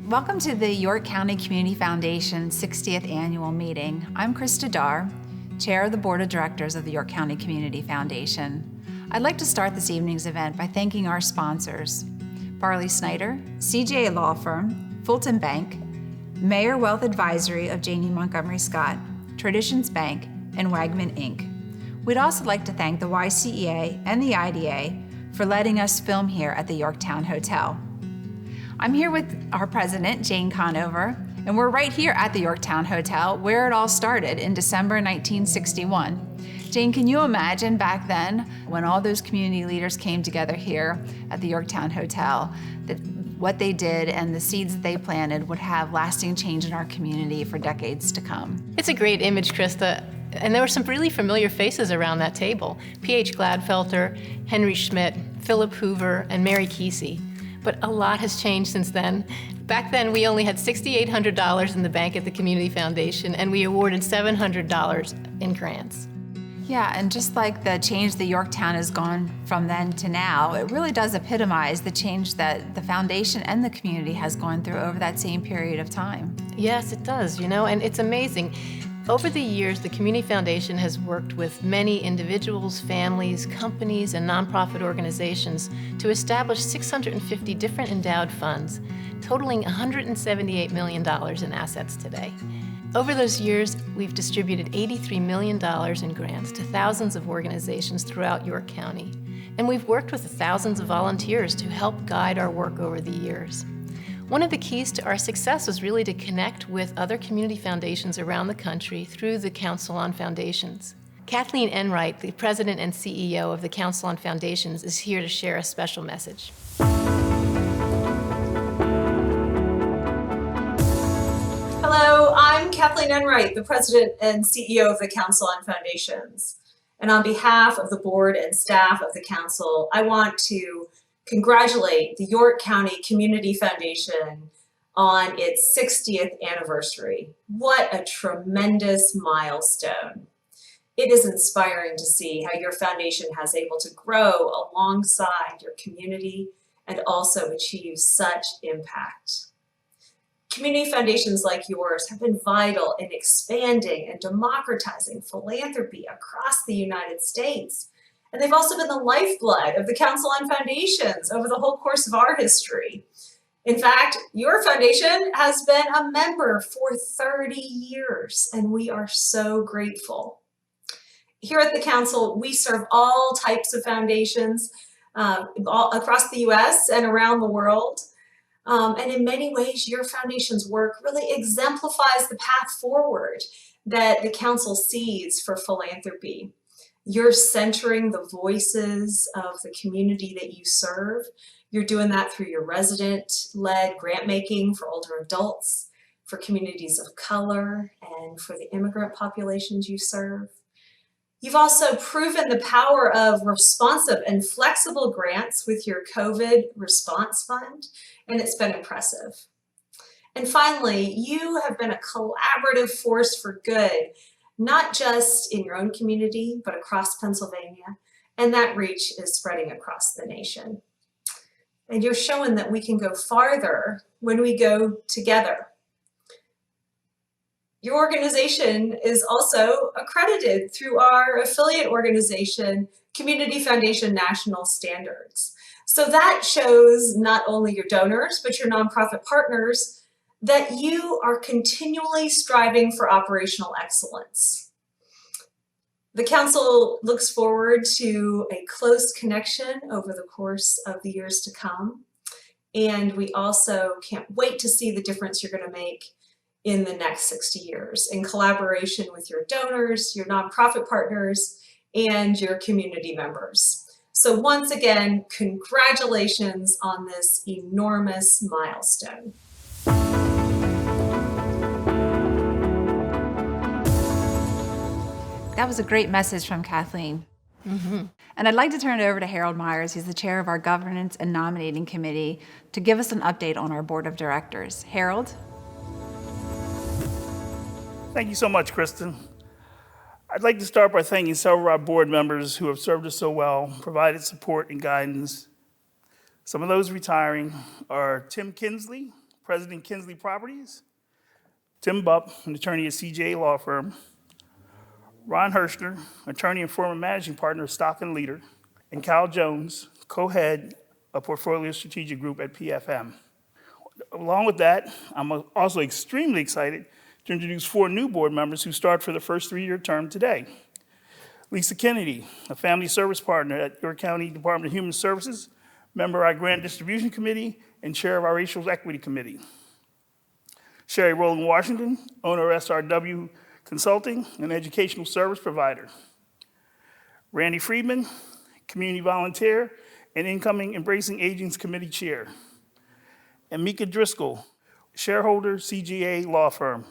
Welcome to the York County Community Foundation 60th Annual Meeting. I'm Krista Darr, Chair of the Board of Directors of the York County Community Foundation. I'd like to start this evening's event by thanking our sponsors, Barley Snyder, CJA Law Firm, Fulton Bank, Mayor Wealth Advisory of Janie Montgomery Scott, Traditions Bank, and Wagman Inc. We'd also like to thank the YCCF and the IDA for letting us film here at the Yorktowne Hotel. I'm here with our president, Jane Conover, and we're right here at the Yorktowne Hotel where it all started in December 1961. Jane, can you imagine back then when all those community leaders came together here at the Yorktowne Hotel, that what they did and the seeds that they planted would have lasting change in our community for decades to come? It's a great image, Krista. And there were some really familiar faces around that table. P.H. Gladfelter, Henry Schmidt, Philip Hoover, and Mary Kesey. But a lot has changed since then. Back then, we only had $6,800 in the bank at the Community Foundation, and we awarded $700 in grants. Yeah, and just like the change that Yorktown has gone from then to now, it really does epitomize the change that the foundation and the community has gone through over that same period of time. Yes, it does, and it's amazing. Over the years, the Community Foundation has worked with many individuals, families, companies, and nonprofit organizations to establish 650 different endowed funds, totaling $178 million in assets today. Over those years, we've distributed $83 million in grants to thousands of organizations throughout York County, and we've worked with thousands of volunteers to help guide our work over the years. One of the keys to our success was really to connect with other community foundations around the country through the Council on Foundations. Kathleen Enright, the president and CEO of the Council on Foundations, is here to share a special message. Hello, I'm Kathleen Enright, the president and CEO of the Council on Foundations. And on behalf of the board and staff of the council, I want to congratulate the York County Community Foundation on its 60th anniversary. What a tremendous milestone. It is inspiring to see how your foundation has able to grow alongside your community and also achieve such impact. Community foundations like yours have been vital in expanding and democratizing philanthropy across the United States. And they've also been the lifeblood of the Council on Foundations over the whole course of our history. In fact, your foundation has been a member for 30 years, and we are so grateful. Here at the Council, we serve all types of foundations all across the US and around the world. And in many ways, your foundation's work really exemplifies the path forward that the Council sees for philanthropy. You're centering the voices of the community that you serve. You're doing that through your resident-led grant making for older adults, for communities of color, and for the immigrant populations you serve. You've also proven the power of responsive and flexible grants with your COVID response fund, and it's been impressive. And finally, you have been a collaborative force for good, not just in your own community, but across Pennsylvania, and that reach is spreading across the nation. And you're showing that we can go farther when we go together. Your organization is also accredited through our affiliate organization, Community Foundation National Standards. So that shows not only your donors, but your nonprofit partners that you are continually striving for operational excellence. The Council looks forward to a close connection over the course of the years to come. And we also can't wait to see the difference you're going to make in the next 60 years in collaboration with your donors, your nonprofit partners, and your community members. So once again, congratulations on this enormous milestone. That was a great message from Kathleen. And I'd like to turn it over to Harold Myers. He's the chair of our Governance and Nominating Committee, to give us an update on our board of directors. Harold? Thank you so much, Kristen. I'd like to start by thanking several of our board members who have served us so well, provided support and guidance. Some of those retiring are Tim Kinsley, President Kinsley Properties, Tim Bupp, an attorney at CJA Law Firm, Ron Hirschner, attorney and former managing partner of Stock & Leader, and Kyle Jones, co-head of Portfolio Strategic Group at PFM. Along with that, I'm also extremely excited to introduce 4 new board members who start for the first 3-year term today. Lisa Kennedy, a family service partner at York County Department of Human Services, member of our Grant Distribution Committee, and chair of our Racial Equity Committee. Sherry Rowland Washington, owner of SRW Consulting, an educational service provider. Randy Friedman, community volunteer and incoming Embracing Aging's Committee chair. And Mika Driscoll, shareholder, CGA law firm.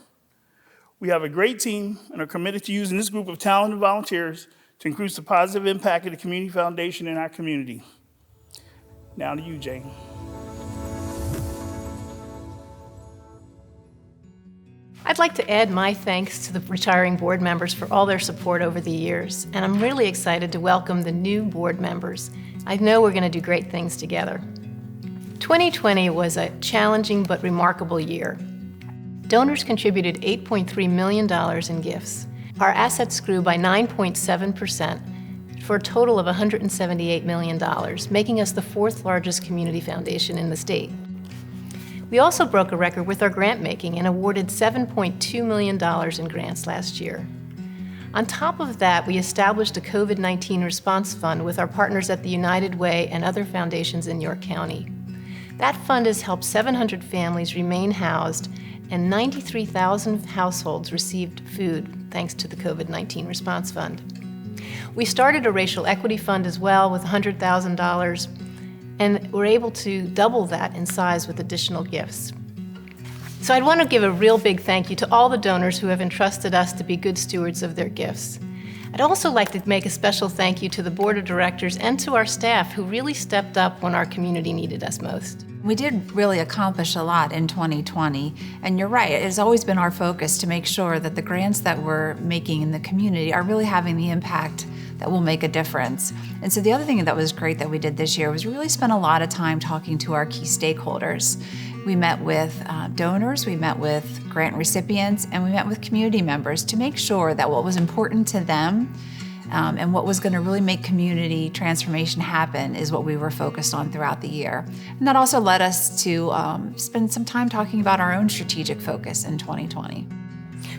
We have a great team and are committed to using this group of talented volunteers to increase the positive impact of the Community Foundation in our community. Now to you, Jane. I'd like to add my thanks to the retiring board members for all their support over the years, and I'm really excited to welcome the new board members. I know we're going to do great things together. 2020 was a challenging but remarkable year. Donors contributed $8.3 million in gifts. Our assets grew by 9.7% for a total of $178 million, making us the 4th largest community foundation in the state. We also broke a record with our grant making and awarded $7.2 million in grants last year. On top of that, we established a COVID-19 response fund with our partners at the United Way and other foundations in York County. That fund has helped 700 families remain housed, and 93,000 households received food thanks to the COVID-19 response fund. We started a racial equity fund as well with $100,000, and we're able to double that in size with additional gifts. So I'd want to give a real big thank you to all the donors who have entrusted us to be good stewards of their gifts. I'd also like to make a special thank you to the board of directors and to our staff who really stepped up when our community needed us most. We did really accomplish a lot in 2020, and you're right, it has always been our focus to make sure that the grants that we're making in the community are really having the impact that will make a difference. And so the other thing that was great that we did this year was really spend a lot of time talking to our key stakeholders. We met with donors, we met with grant recipients, and we met with community members to make sure that what was important to them and what was going to really make community transformation happen is what we were focused on throughout the year. And that also led us to spend some time talking about our own strategic focus in 2020.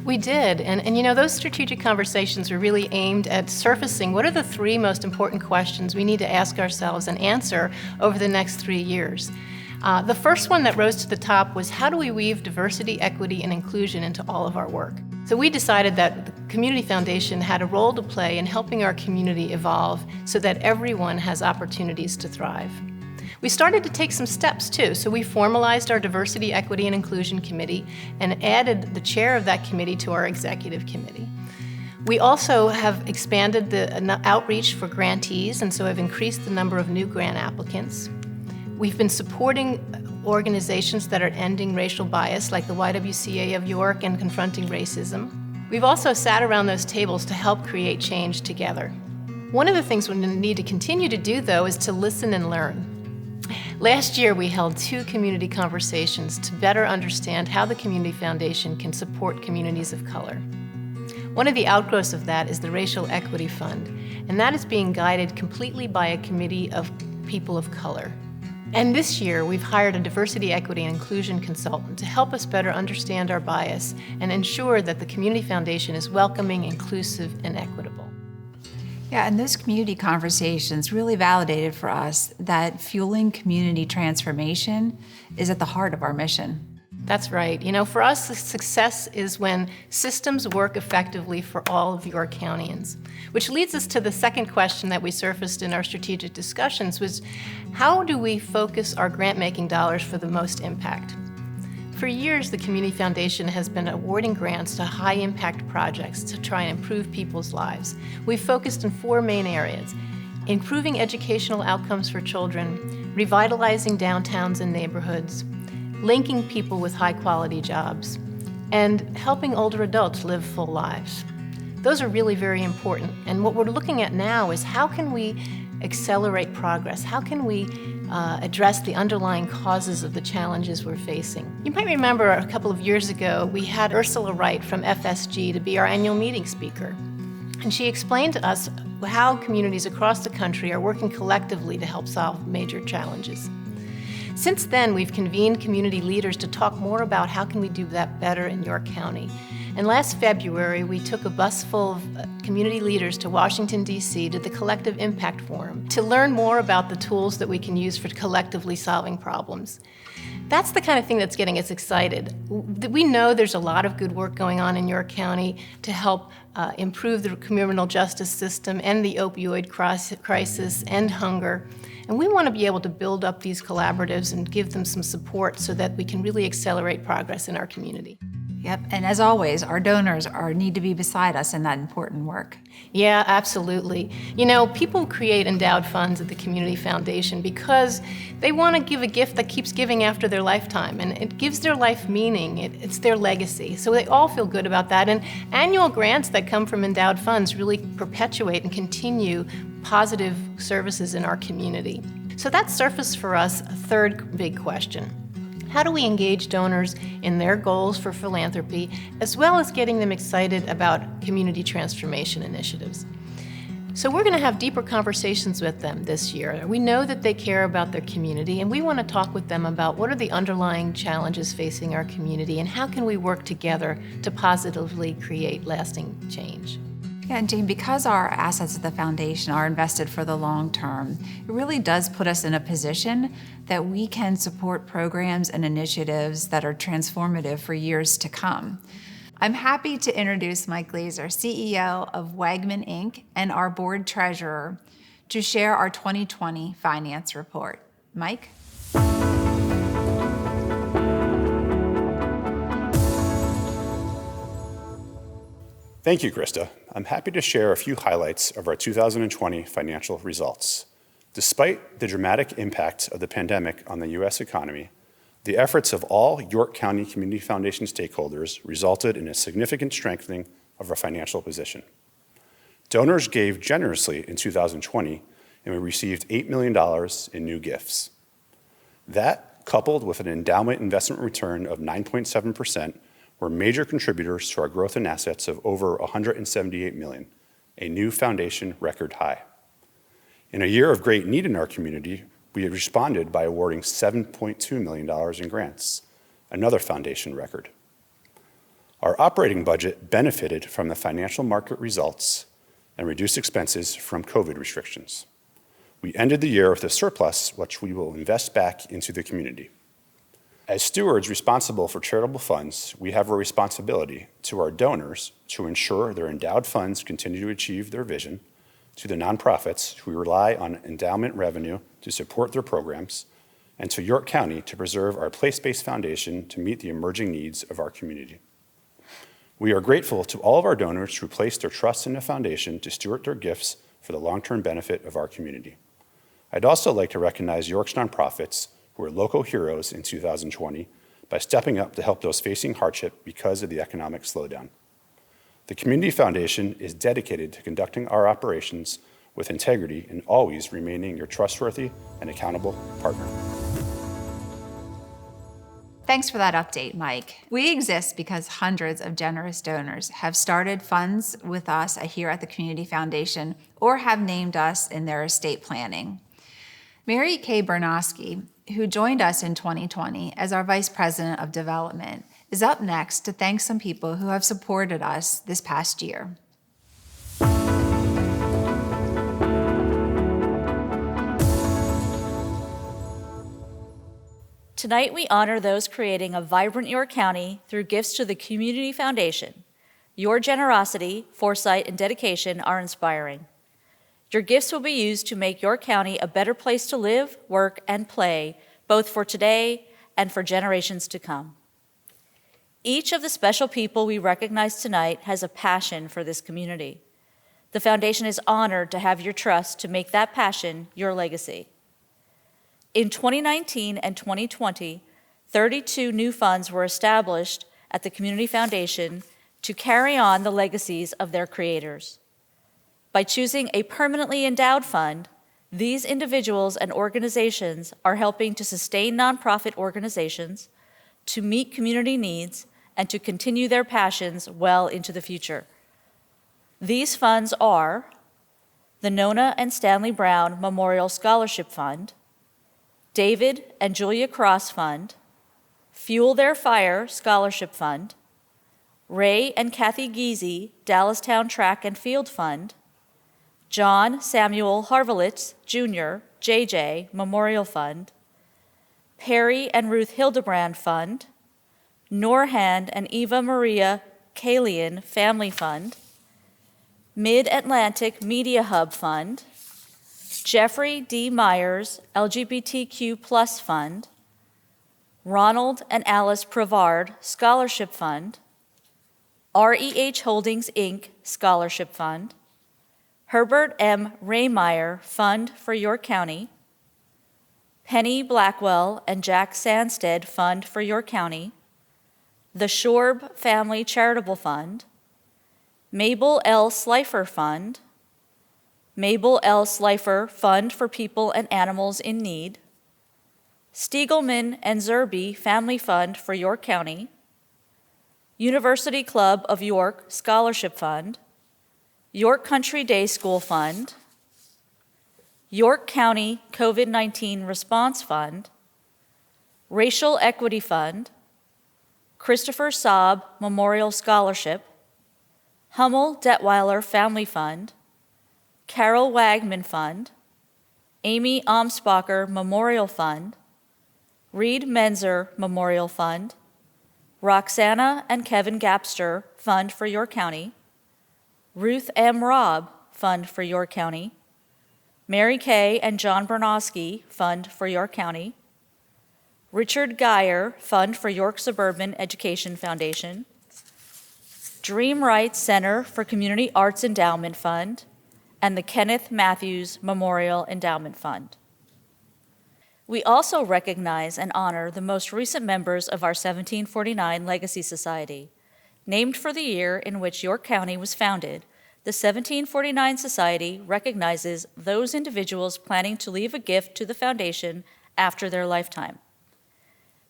We did, and you know, those strategic conversations were really aimed at surfacing what are the 3 most important questions we need to ask ourselves and answer over the next 3 years. The first one that rose to the top was how do we weave diversity, equity, and inclusion into all of our work? So we decided that the Community Foundation had a role to play in helping our community evolve so that everyone has opportunities to thrive. We started to take some steps too, so we formalized our Diversity, Equity, and Inclusion Committee and added the chair of that committee to our executive committee. We also have expanded the outreach for grantees, and so have increased the number of new grant applicants. We've been supporting organizations that are ending racial bias, like the YWCA of York and Confronting Racism. We've also sat around those tables to help create change together. One of the things we need to continue to do, though, is to listen and learn. Last year, we held 2 community conversations to better understand how the Community Foundation can support communities of color. One of the outgrowths of that is the Racial Equity Fund, and that is being guided completely by a committee of people of color. And this year, we've hired a diversity, equity, and inclusion consultant to help us better understand our bias and ensure that the Community Foundation is welcoming, inclusive, and equitable. Yeah, and those community conversations really validated for us that fueling community transformation is at the heart of our mission. That's right. You know, for us, the success is when systems work effectively for all of York Countyans. Which leads us to the second question that we surfaced in our strategic discussions was, how do we focus our grant-making dollars for the most impact? For years, the Community Foundation has been awarding grants to high-impact projects to try and improve people's lives. We've focused in 4 main areas: improving educational outcomes for children, revitalizing downtowns and neighborhoods, linking people with high-quality jobs, and helping older adults live full lives. Those are really very important, and what we're looking at now is how can we accelerate progress? How can we address the underlying causes of the challenges we're facing. You might remember a couple of years ago, we had Ursula Wright from FSG to be our annual meeting speaker. And she explained to us how communities across the country are working collectively to help solve major challenges. Since then, we've convened community leaders to talk more about how can we do that better in York County. And last February, we took a bus full of community leaders to Washington, D.C. to the Collective Impact Forum to learn more about the tools that we can use for collectively solving problems. That's the kind of thing that's getting us excited. We know there's a lot of good work going on in York County to help improve the criminal justice system, end the opioid crisis, end hunger. And we want to be able to build up these collaboratives and give them some support so that we can really accelerate progress in our community. Yep, and as always, our donors need to be beside us in that important work. Yeah, absolutely. You know, people create endowed funds at the Community Foundation because they want to give a gift that keeps giving after their lifetime, and it gives their life meaning. It's their legacy. So they all feel good about that, and annual grants that come from endowed funds really perpetuate and continue positive services in our community. So that surfaced for us a third big question. How do we engage donors in their goals for philanthropy, as well as getting them excited about community transformation initiatives? So we're going to have deeper conversations with them this year. We know that they care about their community, and we want to talk with them about what are the underlying challenges facing our community, and how can we work together to positively create lasting change. Yeah, and Jane, because our assets at the foundation are invested for the long term, it really does put us in a position that we can support programs and initiatives that are transformative for years to come. I'm happy to introduce Mike Glazer, CEO of Wegman Inc., and our board treasurer, to share our 2020 finance report. Mike? Thank you, Krista. I'm happy to share a few highlights of our 2020 financial results. Despite the dramatic impact of the pandemic on the U.S. economy, the efforts of all York County Community Foundation stakeholders resulted in a significant strengthening of our financial position. Donors gave generously in 2020, and we received $8 million in new gifts. That, coupled with an endowment investment return of 9.7%, were major contributors to our growth in assets of over $178 million, a new foundation record high. In a year of great need in our community, we have responded by awarding $7.2 million in grants, another foundation record. Our operating budget benefited from the financial market results and reduced expenses from COVID restrictions. We ended the year with a surplus, which we will invest back into the community. As stewards responsible for charitable funds, we have a responsibility to our donors to ensure their endowed funds continue to achieve their vision, to the nonprofits who rely on endowment revenue to support their programs, and to York County to preserve our place-based foundation to meet the emerging needs of our community. We are grateful to all of our donors who place their trust in the foundation to steward their gifts for the long-term benefit of our community. I'd also like to recognize York's nonprofits who were local heroes in 2020 by stepping up to help those facing hardship because of the economic slowdown. The Community Foundation is dedicated to conducting our operations with integrity and always remaining your trustworthy and accountable partner. Thanks for that update, Mike. We exist because hundreds of generous donors have started funds with us here at the Community Foundation or have named us in their estate planning. Mary Kay Bernosky, who joined us in 2020 as our Vice President of Development, is up next to thank some people who have supported us this past year. Tonight, we honor those creating a vibrant York County through gifts to the Community Foundation. Your generosity, foresight, and dedication are inspiring. Your gifts will be used to make York County a better place to live, work, and play, both for today and for generations to come. Each of the special people we recognize tonight has a passion for this community. The Foundation is honored to have your trust to make that passion your legacy. In 2019 and 2020, 32 new funds were established at the Community Foundation to carry on the legacies of their creators. By choosing a permanently endowed fund, These individuals and organizations are helping to sustain nonprofit organizations, to meet community needs, and to continue their passions well into the future. These funds are the Nona and Stanley Brown Memorial Scholarship Fund, David and Julia Cross Fund, Fuel Their Fire Scholarship Fund, Ray and Kathy Giese Dallastown Track and Field Fund, John Samuel Harvelitz Jr., JJ Memorial Fund, Perry and Ruth Hildebrand Fund, Norhand and Eva Maria Kalian Family Fund, Mid-Atlantic Media Hub Fund, Jeffrey D. Myers LGBTQ+ Fund, Ronald and Alice Prevard Scholarship Fund, REH Holdings, Inc. Scholarship Fund, Herbert M. Raymeyer Fund for York County, Penny Blackwell and Jack Sandstead Fund for York County, the Shorb Family Charitable Fund, Mabel L. Slifer Fund, Mabel L. Slifer Fund for People and Animals in Need, Stiegelman and Zerby Family Fund for York County, University Club of York Scholarship Fund, York Country Day School Fund, York County COVID-19 Response Fund, Racial Equity Fund, Christopher Saab Memorial Scholarship, Hummel Detweiler Family Fund, Carol Wagman Fund, Amy Amsbacher Memorial Fund, Reed Menzer Memorial Fund, Roxana and Kevin Gapster Fund for York County, Ruth M. Robb Fund for York County, Mary Kay and John Bernowski Fund for York County, Richard Geyer Fund for York Suburban Education Foundation, Dream Rights Center for Community Arts Endowment Fund, and the Kenneth Matthews Memorial Endowment Fund. We also recognize and honor the most recent members of our 1749 Legacy Society. Named for the year in which York County was founded, the 1749 Society recognizes those individuals planning to leave a gift to the foundation after their lifetime.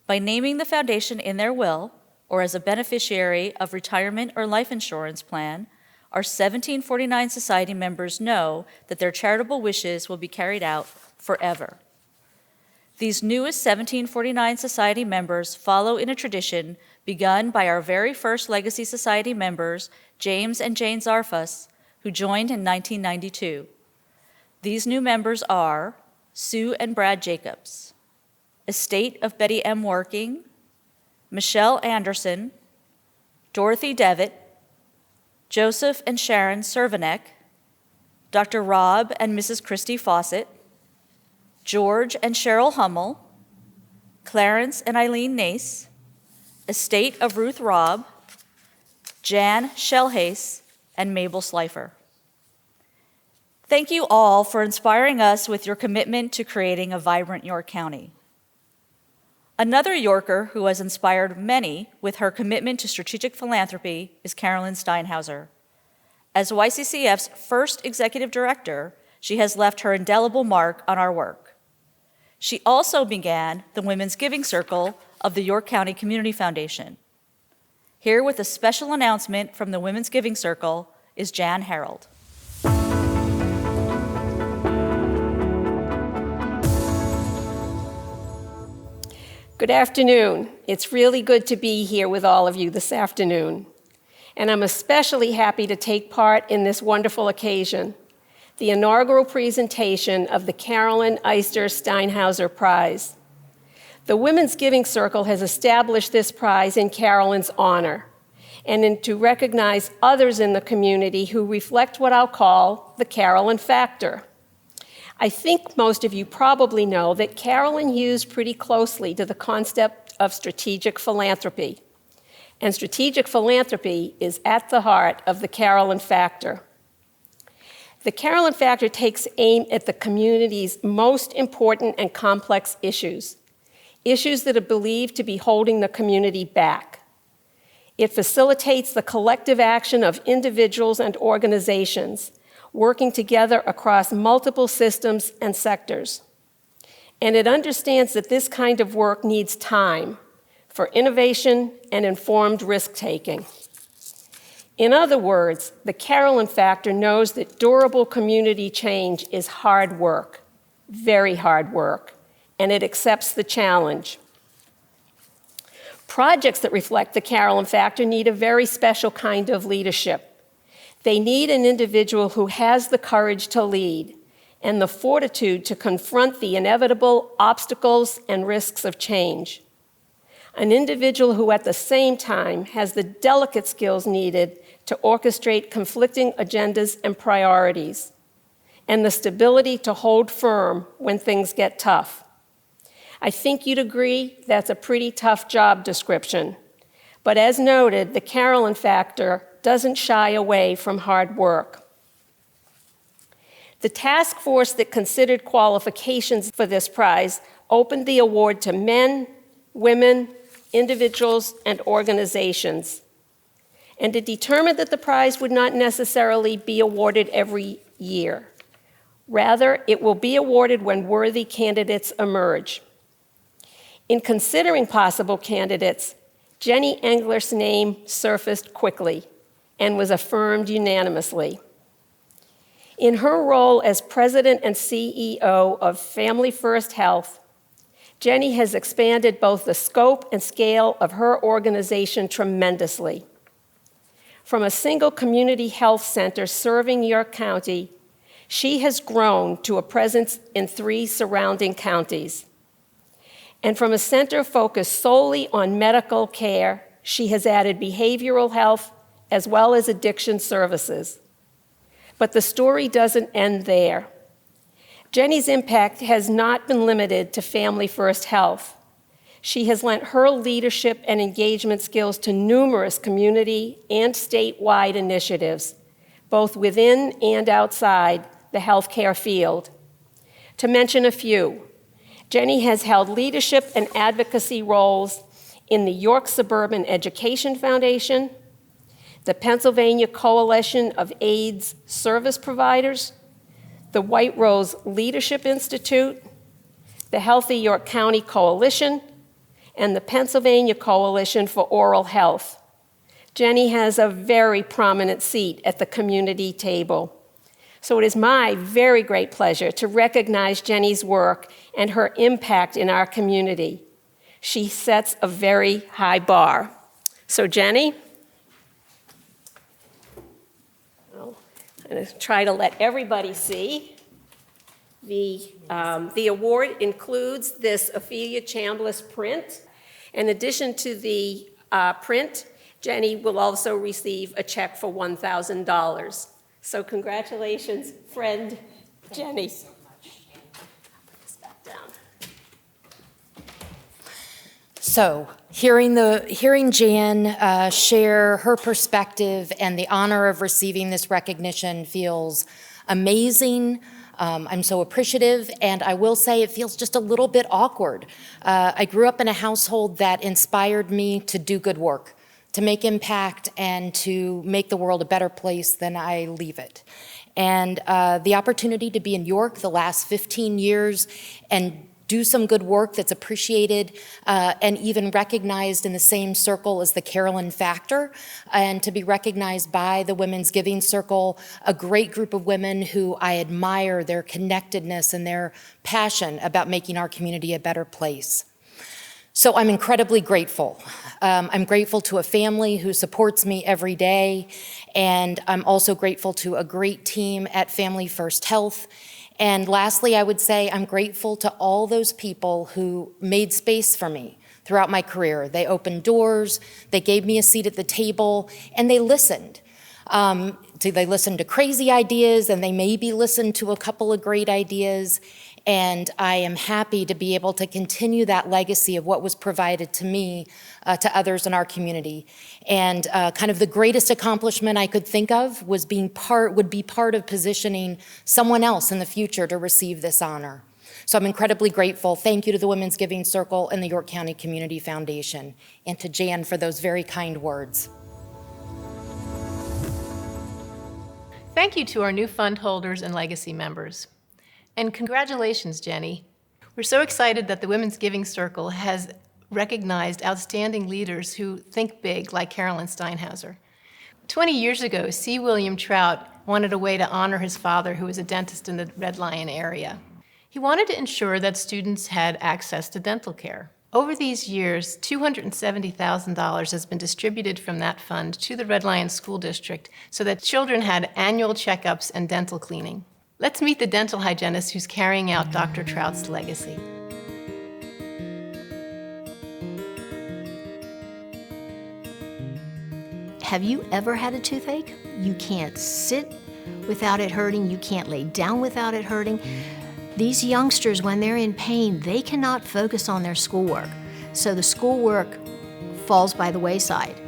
By naming the foundation in their will, or as a beneficiary of retirement or life insurance plan, our 1749 Society members know that their charitable wishes will be carried out forever. These newest 1749 Society members follow in a tradition begun by our very first Legacy Society members, James and Jane Zarfus, who joined in 1992. These new members are Sue and Brad Jacobs, Estate of Betty M. Working, Michelle Anderson, Dorothy Devitt, Joseph and Sharon Cervenek, Dr. Rob and Mrs. Christy Fawcett, George and Cheryl Hummel, Clarence and Eileen Nace, Estate of Ruth Robb, Jan Shellhase, and Mabel Slifer. Thank you all for inspiring us with your commitment to creating a vibrant York County. Another Yorker who has inspired many with her commitment to strategic philanthropy is Carolyn Steinhauser. As YCCF's first executive director, she has left her indelible mark on our work. She also began the Women's Giving Circle of the York County Community Foundation. Here with a special announcement from the Women's Giving Circle is Jan Harold. Good afternoon. It's really good to be here with all of you this afternoon. And I'm especially happy to take part in this wonderful occasion, the inaugural presentation of the Carolyn Eistersteinhauser Prize. The Women's Giving Circle has established this prize in Carolyn's honor and to recognize others in the community who reflect what I'll call the Carolyn factor. I think most of you probably know that Carolyn hews pretty closely to the concept of strategic philanthropy. And strategic philanthropy is at the heart of the Carolyn factor. The Carolyn factor takes aim at the community's most important and complex issues that are believed to be holding the community back. It facilitates the collective action of individuals and organizations working together across multiple systems and sectors. And it understands that this kind of work needs time for innovation and informed risk-taking. In other words, the Carolyn factor knows that durable community change is hard work, very hard work, and it accepts the challenge. Projects that reflect the Carolyn factor need a very special kind of leadership. They need an individual who has the courage to lead and the fortitude to confront the inevitable obstacles and risks of change. An individual who at the same time has the delicate skills needed to orchestrate conflicting agendas and priorities, and the stability to hold firm when things get tough. I think you'd agree that's a pretty tough job description. But as noted, the Carolyn factor doesn't shy away from hard work. The task force that considered qualifications for this prize opened the award to men, women, individuals, and organizations. And it determined that the prize would not necessarily be awarded every year. Rather, it will be awarded when worthy candidates emerge. In considering possible candidates, Jenny Engler's name surfaced quickly and was affirmed unanimously. In her role as president and CEO of Family First Health, Jenny has expanded both the scope and scale of her organization tremendously. From a single community health center serving York County, she has grown to a presence in 3 surrounding counties. And from a center focused solely on medical care, she has added behavioral health as well as addiction services. But the story doesn't end there. Jenny's impact has not been limited to Family First Health. She has lent her leadership and engagement skills to numerous community and statewide initiatives, both within and outside the healthcare field. To mention a few, Jenny has held leadership and advocacy roles in the York Suburban Education Foundation, the Pennsylvania Coalition of AIDS Service Providers, the White Rose Leadership Institute, the Healthy York County Coalition, and the Pennsylvania Coalition for Oral Health. Jenny has a very prominent seat at the community table. So it is my very great pleasure to recognize Jenny's work and her impact in our community. She sets a very high bar. So Jenny, I'm going to try to let everybody see. The award includes this Ophelia Chambliss print. In addition to the print, Jenny will also receive a check for $1,000. So congratulations, friend Jenny. Put this back down. So hearing Jan share her perspective and the honor of receiving this recognition feels amazing. I'm so appreciative, and I will say it feels just a little bit awkward. I grew up in a household that inspired me to do good work, to make impact, and to make the world a better place than I leave it. And the opportunity to be in York the last 15 years and do some good work that's appreciated and even recognized in the same circle as the Carolyn Factor, and to be recognized by the Women's Giving Circle, a great group of women who I admire their connectedness and their passion about making our community a better place. So I'm incredibly grateful. I'm grateful to a family who supports me every day, and I'm also grateful to a great team at Family First Health. And lastly, I would say I'm grateful to all those people who made space for me throughout my career. They opened doors, they gave me a seat at the table, and they listened. They listened to crazy ideas, and they maybe listened to a couple of great ideas. And I am happy to be able to continue that legacy of what was provided to me, to others in our community. And kind of the greatest accomplishment I could think of would be part of positioning someone else in the future to receive this honor. So I'm incredibly grateful. Thank you to the Women's Giving Circle and the York County Community Foundation, and to Jan for those very kind words. Thank you to our new fund holders and legacy members. And congratulations, Jenny. We're so excited that the Women's Giving Circle has recognized outstanding leaders who think big, like Carolyn Steinhauser. 20 years ago, C. William Trout wanted a way to honor his father, who was a dentist in the Red Lion area. He wanted to ensure that students had access to dental care. Over these years, $270,000 has been distributed from that fund to the Red Lion School District so that children had annual checkups and dental cleaning. Let's meet the dental hygienist who's carrying out Dr. Trout's legacy. Have you ever had a toothache? You can't sit without it hurting. You can't lay down without it hurting. These youngsters, when they're in pain, they cannot focus on their schoolwork. So the schoolwork falls by the wayside.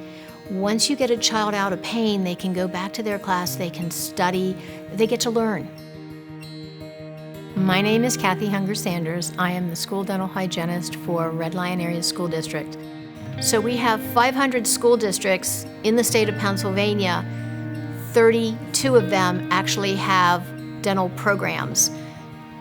Once you get a child out of pain, they can go back to their class, they can study, they get to learn. My name is Kathy Hunger-Sanders. I am the school dental hygienist for Red Lion Area School District. So we have 500 school districts in the state of Pennsylvania. 32 of them actually have dental programs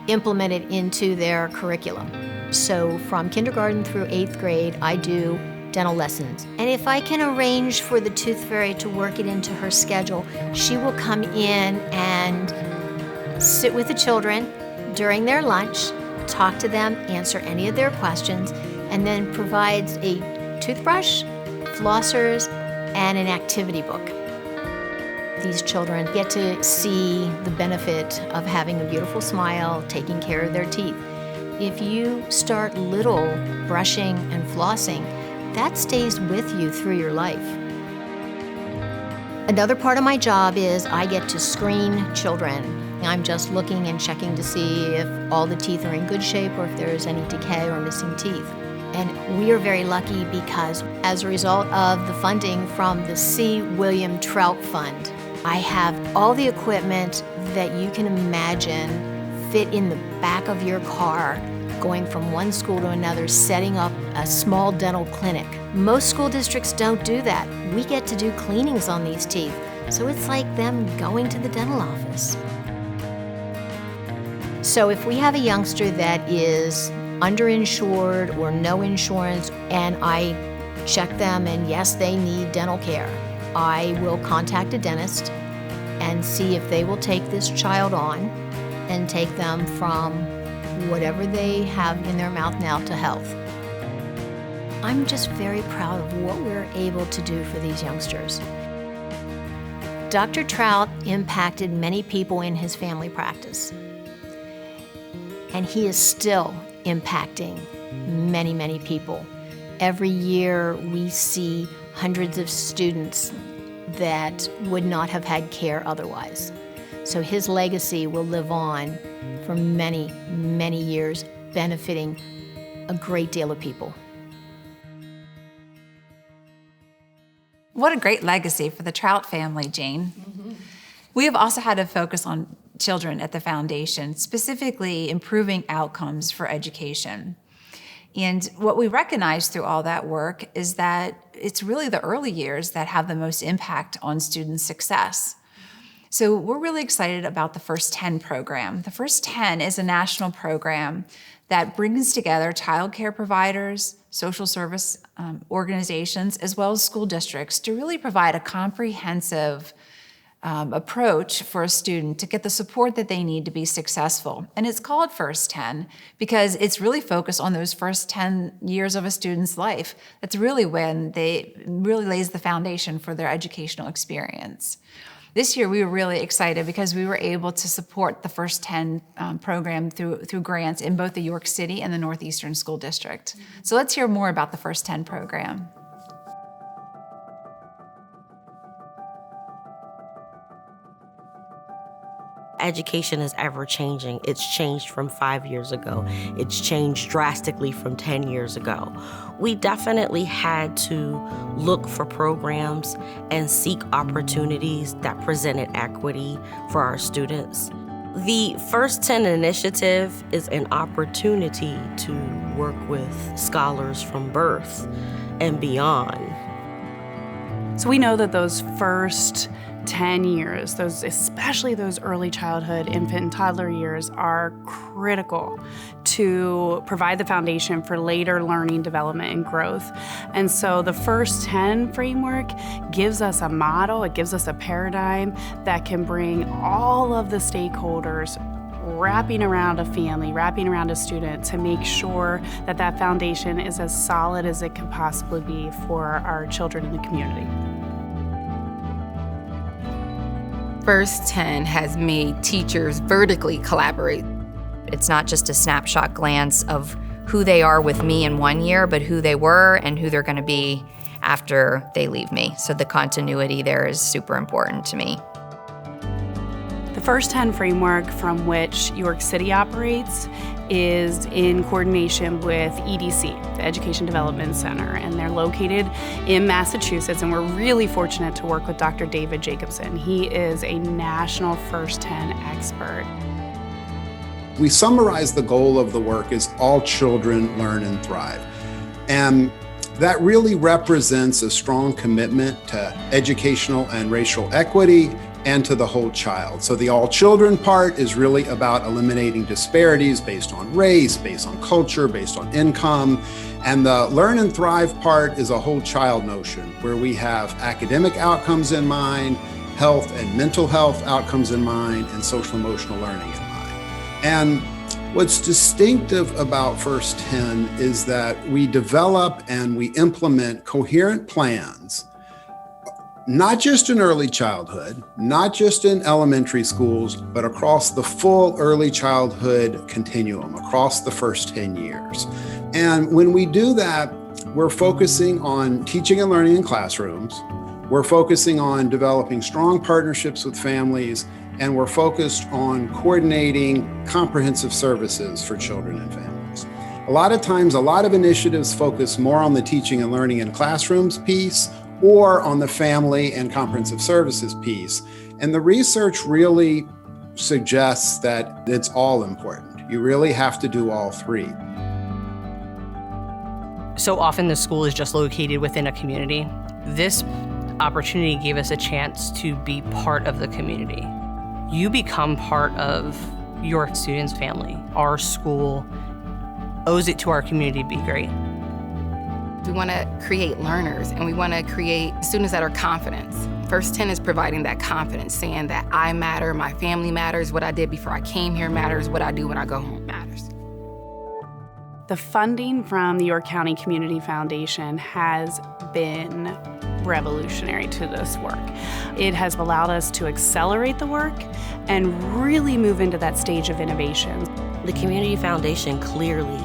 implemented into their curriculum. So from kindergarten through 8th grade, I do dental lessons. And if I can arrange for the tooth fairy to work it into her schedule, she will come in and sit with the children during their lunch, talk to them, answer any of their questions, and then provides a toothbrush, flossers, and an activity book. These children get to see the benefit of having a beautiful smile, taking care of their teeth. If you start little brushing and flossing, that stays with you through your life. Another part of my job is I get to screen children. I'm just looking and checking to see if all the teeth are in good shape or if there's any decay or missing teeth. And we are very lucky because as a result of the funding from the C. William Trout Fund, I have all the equipment that you can imagine fit in the back of your car, going from one school to another, setting up a small dental clinic. Most school districts don't do that. We get to do cleanings on these teeth, so it's like them going to the dental office. So if we have a youngster that is underinsured or no insurance, and I check them and yes, they need dental care, I will contact a dentist and see if they will take this child on and take them from whatever they have in their mouth now to health. I'm just very proud of what we're able to do for these youngsters. Dr. Trout impacted many people in his family practice, and he is still impacting many, many people. Every year we see hundreds of students that would not have had care otherwise. So his legacy will live on for many, many years, benefiting a great deal of people. What a great legacy for the Trout family, Jane. Mm-hmm. We have also had a focus on children at the foundation, specifically improving outcomes for education. And what we recognize through all that work is that it's really the early years that have the most impact on student success. So we're really excited about the First 10 program. The First 10 is a national program that brings together child care providers, social service organizations, as well as school districts to really provide a comprehensive approach for a student to get the support that they need to be successful. And it's called First 10 because it's really focused on those first 10 years of a student's life. That's really when they really lays the foundation for their educational experience. This year we were really excited because we were able to support the First 10 program through grants in both the York City and the Northeastern School District. So let's hear more about the First 10 program. Education is ever changing. It's changed from 5 years ago. It's changed drastically from 10 years ago. We definitely had to look for programs and seek opportunities that presented equity for our students. The First 10 initiative is an opportunity to work with scholars from birth and beyond. So we know that those first 10 years, especially those early childhood, infant and toddler years, are critical to provide the foundation for later learning, development, and growth. And so the First 10 framework gives us a model, it gives us a paradigm that can bring all of the stakeholders wrapping around a family, wrapping around a student to make sure that that foundation is as solid as it can possibly be for our children in the community. First 10 has made teachers vertically collaborate. It's not just a snapshot glance of who they are with me in one year, but who they were and who they're going to be after they leave me. So the continuity there is super important to me. The First 10 framework from which York City operates is in coordination with EDC, the Education Development Center, and they're located in Massachusetts, and we're really fortunate to work with Dr. David Jacobson. He is a national First 10 expert. We summarize the goal of the work as all children learn and thrive. And that really represents a strong commitment to educational and racial equity and to the whole child. So the all children part is really about eliminating disparities based on race, based on culture, based on income. And the learn and thrive part is a whole child notion where we have academic outcomes in mind, health and mental health outcomes in mind, and social emotional learning in mind. And what's distinctive about First 10 is that we develop and we implement coherent plans, not just in early childhood, not just in elementary schools, but across the full early childhood continuum, across the first 10 years. And when we do that, we're focusing on teaching and learning in classrooms, we're focusing on developing strong partnerships with families, and we're focused on coordinating comprehensive services for children and families. A lot of times, a lot of initiatives focus more on the teaching and learning in classrooms piece or on the family and comprehensive services piece. And the research really suggests that it's all important. You really have to do all three. So often the school is just located within a community. This opportunity gave us a chance to be part of the community. You become part of your students' family. Our school owes it to our community to be great. We want to create learners, and we want to create students that are confident. First 10 is providing that confidence, saying that I matter, my family matters, what I did before I came here matters, what I do when I go home matters. The funding from the York County Community Foundation has been revolutionary to this work. It has allowed us to accelerate the work and really move into that stage of innovation. The Community Foundation clearly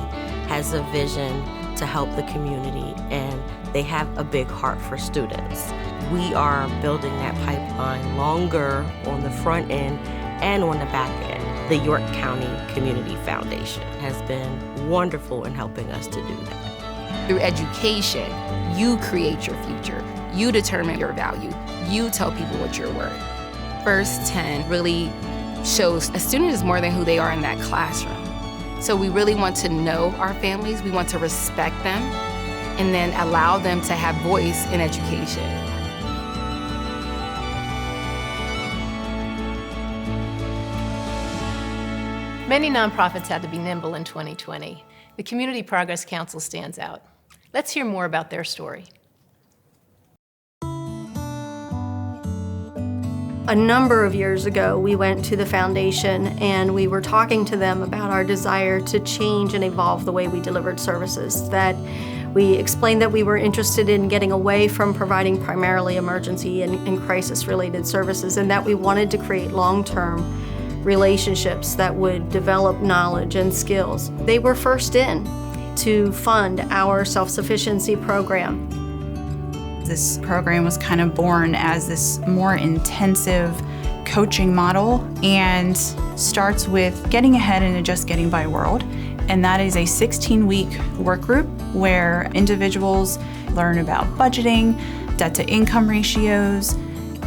has a vision to help the community, and they have a big heart for students. We are building that pipeline longer on the front end and on the back end. The York County Community Foundation has been wonderful in helping us to do that. Through education, you create your future. You determine your value. You tell people what you're worth. First 10 really shows a student is more than who they are in that classroom. So we really want to know our families, we want to respect them, and then allow them to have voice in education. Many nonprofits had to be nimble in 2020. The Community Progress Council stands out. Let's hear more about their story. A number of years ago, we went to the foundation and we were talking to them about our desire to change and evolve the way we delivered services. That we explained that we were interested in getting away from providing primarily emergency and crisis-related services, and that we wanted to create long-term relationships that would develop knowledge and skills. They were first in to fund our self-sufficiency program. This program was kind of born as this more intensive coaching model and starts with getting ahead in a just getting by world. And that is a 16-week work group where individuals learn about budgeting, debt to income ratios.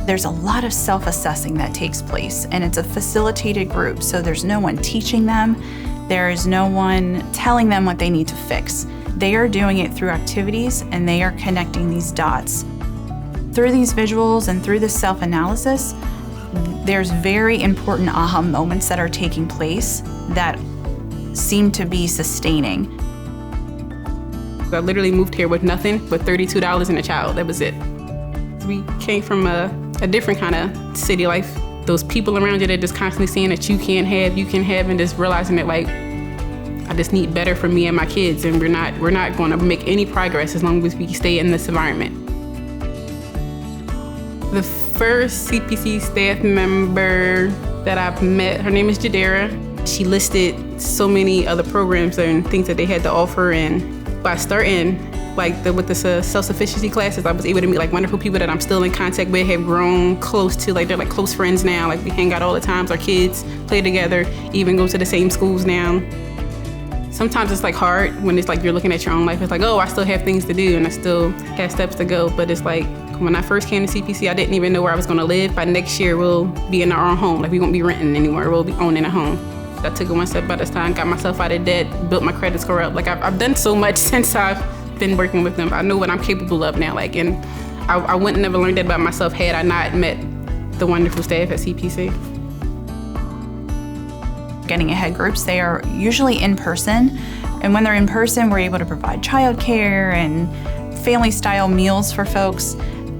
There's a lot of self-assessing that takes place, and it's a facilitated group, so there's no one teaching them. There is no one telling them what they need to fix. They are doing it through activities, and they are connecting these dots. Through these visuals and through this self-analysis, there's very important aha moments that are taking place that seem to be sustaining. I literally moved here with nothing but $32 and a child. That was it. We came from a different kind of city life. Those people around you that just constantly saying that you can have, and just realizing that, like, I just need better for me and my kids, and we're not going to make any progress as long as we stay in this environment. The first CPC staff member that I've met, her name is Jadera. She listed so many other programs and things that they had to offer, and by starting with the self-sufficiency classes, I was able to meet wonderful people that I'm still in contact with, have grown close to, they're close friends now. We hang out all the time, our kids play together, even go to the same schools now. Sometimes it's hard when it's you're looking at your own life. It's oh, I still have things to do and I still have steps to go. But it's when I first came to CPC, I didn't even know where I was going to live. By next year, we'll be in our own home. We won't be renting anymore. We'll be owning a home. I took it one step at a time, got myself out of debt, built my credit score up. I've done so much since I've been working with them. I know what I'm capable of now. And I wouldn't never learned that about myself had I not met the wonderful staff at CPC. Getting Ahead groups, they are usually in person. And when they're in person, we're able to provide childcare and family-style meals for folks.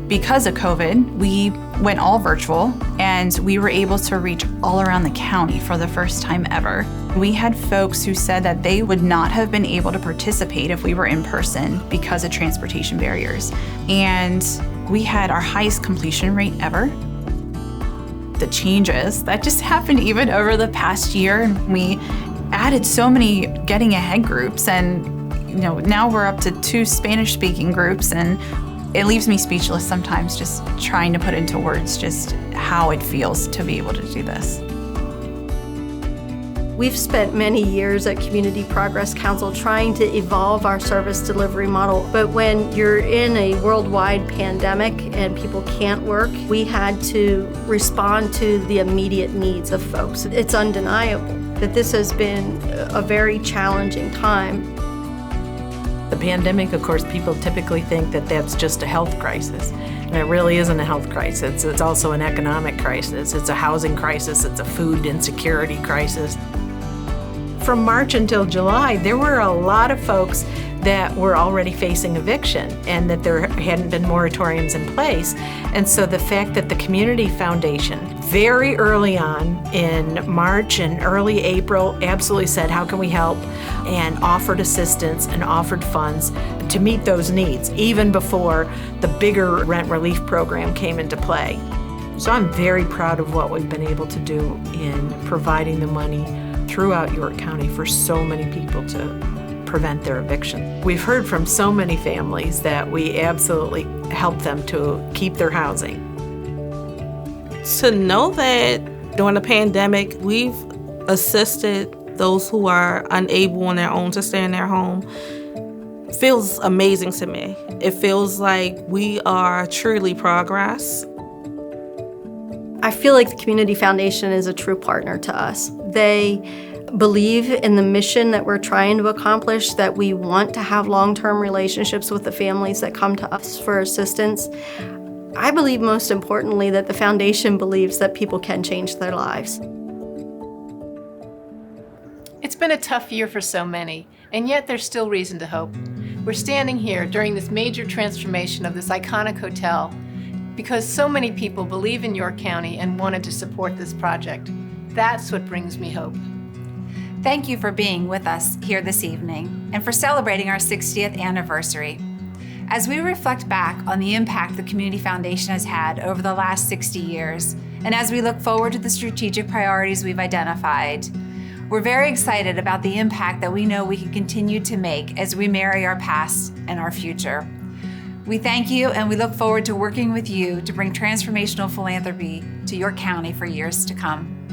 Because of COVID, we went all virtual, and we were able to reach all around the county for the first time ever. We had folks who said that they would not have been able to participate if we were in person because of transportation barriers. And we had our highest completion rate ever. The changes that just happened even over the past year, and we added so many Getting Ahead groups, and now we're up to 2 Spanish-speaking groups, and it leaves me speechless sometimes just trying to put into words just how it feels to be able to do this. We've spent many years at Community Progress Council trying to evolve our service delivery model, but when you're in a worldwide pandemic and people can't work, we had to respond to the immediate needs of folks. It's undeniable that this has been a very challenging time. The pandemic, of course, people typically think that that's just a health crisis. And it really isn't a health crisis. It's also an economic crisis. It's a housing crisis. It's a food insecurity crisis. From March until July, there were a lot of folks that were already facing eviction and that there hadn't been moratoriums in place. And so the fact that the Community Foundation, very early on in March and early April, absolutely said, how can we help? And offered assistance and offered funds to meet those needs, even before the bigger rent relief program came into play. So I'm very proud of what we've been able to do in providing the money throughout York County for so many people to prevent their eviction. We've heard from so many families that we absolutely help them to keep their housing. To know that during the pandemic, we've assisted those who are unable on their own to stay in their home feels amazing to me. It feels like we are truly progress. I feel like the Community Foundation is a true partner to us. They believe in the mission that we're trying to accomplish, that we want to have long-term relationships with the families that come to us for assistance. I believe most importantly that the foundation believes that people can change their lives. It's been a tough year for so many, and yet there's still reason to hope. We're standing here during this major transformation of this iconic hotel because so many people believe in York County and wanted to support this project. That's what brings me hope. Thank you for being with us here this evening and for celebrating our 60th anniversary. As we reflect back on the impact the Community Foundation has had over the last 60 years, and as we look forward to the strategic priorities we've identified, we're very excited about the impact that we know we can continue to make as we marry our past and our future. We thank you, and we look forward to working with you to bring transformational philanthropy to York County for years to come.